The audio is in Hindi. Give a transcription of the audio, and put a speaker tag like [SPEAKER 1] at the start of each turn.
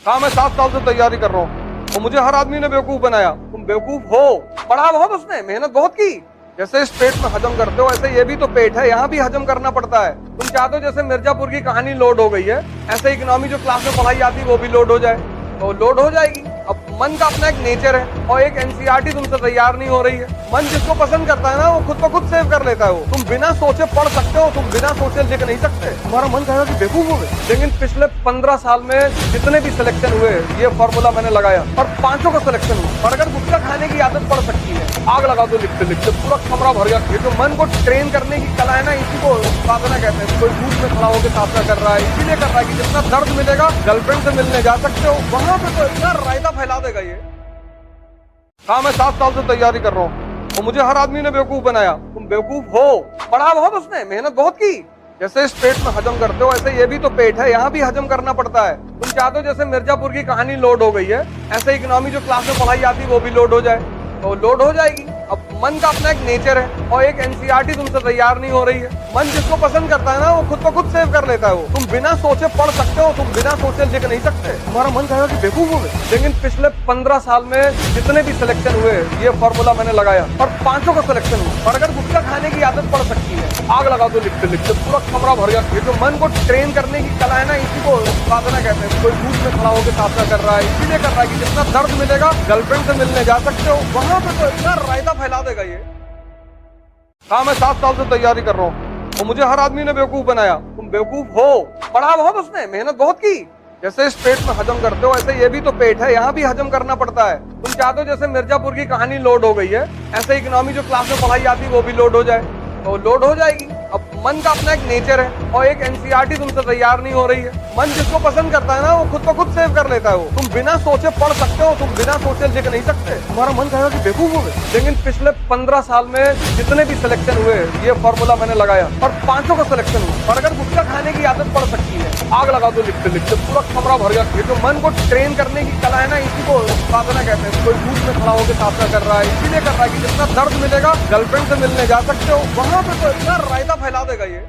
[SPEAKER 1] हाँ, मैं 7 साल से तैयारी कर रहा हूँ और मुझे हर आदमी ने बेवकूफ बनाया। तुम बेवकूफ हो, पढ़ा बहुत, उसने मेहनत बहुत की। जैसे इस पेट में हजम करते हो ऐसे ये भी तो पेट है, यहाँ भी हजम करना पड़ता है। तुम चाहते हो जैसे मिर्जापुर की कहानी लोड हो गई है, ऐसे इकोनॉमी जो क्लास में पढ़ाई आती है वो भी लोड हो जाए तो लोड हो जाएगी। अब मन का अपना एक नेचर है और एक एनसीईआरटी तुमसे तैयार नहीं हो रही है। मन जिसको पसंद करता है ना वो खुद ब खुद सेव कर लेता है। वो तुम बिना सोचे पढ़ सकते हो, तुम बिना सोचे लिख नहीं सकते। तुम्हारा मन कहेगा कि बेवकूफ हो गए। लेकिन पिछले 15 साल में जितने भी सिलेक्शन हुए ये फॉर्मूला मैंने लगाया और 5 का सिलेक्शन हुआ। और अगर गुटखा खाने की आदत पड़ सकती है, आग लगा दो लिखते लिखते, पूरा कमरा भर गया। ये जो मन को ट्रेन करने की कला है ना, इसी को साधना कहते हैं। कोई धूप में खड़ा होकर साधना कर रहा है, इसीलिए कर रहा है कि जितना दर्द मिलेगा गर्लफ्रेंड से मिलने जा सकते हो, वहां पे तो इतना रायता फैला देगा ये। हाँ, मैं 7 साल से तैयारी कर रहा हूँ और मुझे हर आदमी ने बेवकूफ बनाया। तुम बेवकूफ हो, पढ़ा बहुत, उसने मेहनत बहुत की। जैसे इस पेट में हजम करते हो ऐसे ये भी तो पेट है, यहाँ भी हजम करना पड़ता है। तुम चाहते हो जैसे मिर्जापुर की कहानी लोड हो गई है, ऐसे इकोनॉमी जो क्लास में पढ़ाई आती है वो भी लोड हो जाए तो लोड हो जाएगी। अब मन का अपना एक नेचर है और एक एनसीईआरटी तुमसे तैयार नहीं हो रही है। मन जिसको पसंद करता है ना वो खुद ब खुद सेव कर लेता है। वो तुम बिना सोचे पढ़ सकते हो, तुम बिना सोचे लिख नहीं सकते। तुम्हारा मन कहेगा कि बेवकूफ हो गए। लेकिन पिछले 15 साल में जितने भी सिलेक्शन हुए ये फॉर्मूला मैंने लगाया और 5 का सिलेक्शन हुआ। और अगर गुटखा खाने की आदत पड़ सकती है, आग लगा दो लिखते लिखते, पूरा कमरा भर गया। ये जो मन को ट्रेन करने की कला है ना, इसी को साधना कहते हैं। कोई धूप में खड़ा होकर साधना कर रहा है, इसीलिए कर रहा है कि जितना दर्द मिलेगा गर्लफ्रेंड से मिलने जा सकते हो, वहां पे तो इतना रायता फैला देगा ये। हाँ, मैं 7 साल से तैयारी कर रहा हूँ और मुझे हर आदमी ने बेवकूफ बनाया। तुम बेवकूफ हो, पढ़ा बहुत, उसने मेहनत बहुत की। जैसे इस पेट में हजम करते हो ऐसे ये भी तो पेट है, यहाँ भी हजम करना पड़ता है। तुम चाहते हो जैसे मिर्जापुर की कहानी लोड हो गई है, ऐसे इकोनॉमी जो क्लास में पढ़ाई आती है वो भी लोड हो जाए तो लोड हो जाएगी। अब मन का अपना एक नेचर है और एक एनसीईआरटी तुमसे तैयार नहीं हो रही है। मन जिसको पसंद करता है ना वो खुद ब खुद सेव कर लेता है। वो तुम बिना सोचे पढ़ सकते हो, तुम बिना सोचे लिख नहीं सकते। तुम्हारा मन कहेगा कि बेवकूफ हो गए। लेकिन पिछले 15 साल में जितने भी सिलेक्शन हुए ये फॉर्मूला मैंने लगाया और 5 का सिलेक्शन हुआ। और अगर गुटखा खाने की आदत पड़ सकती है, आग लगा दो लिखते लिखते, पूरा कमरा भर गया। ये जो मन को ट्रेन करने की कला है ना, इसी को साधना कहते हैं। कोई धूप में खड़ा होकर साधना कर रहा है, इसीलिए कर रहा है कि जितना दर्द मिलेगा गर्लफ्रेंड से मिलने जा सकते हो, वहां पे तो इतना रायता फैला देगा ये।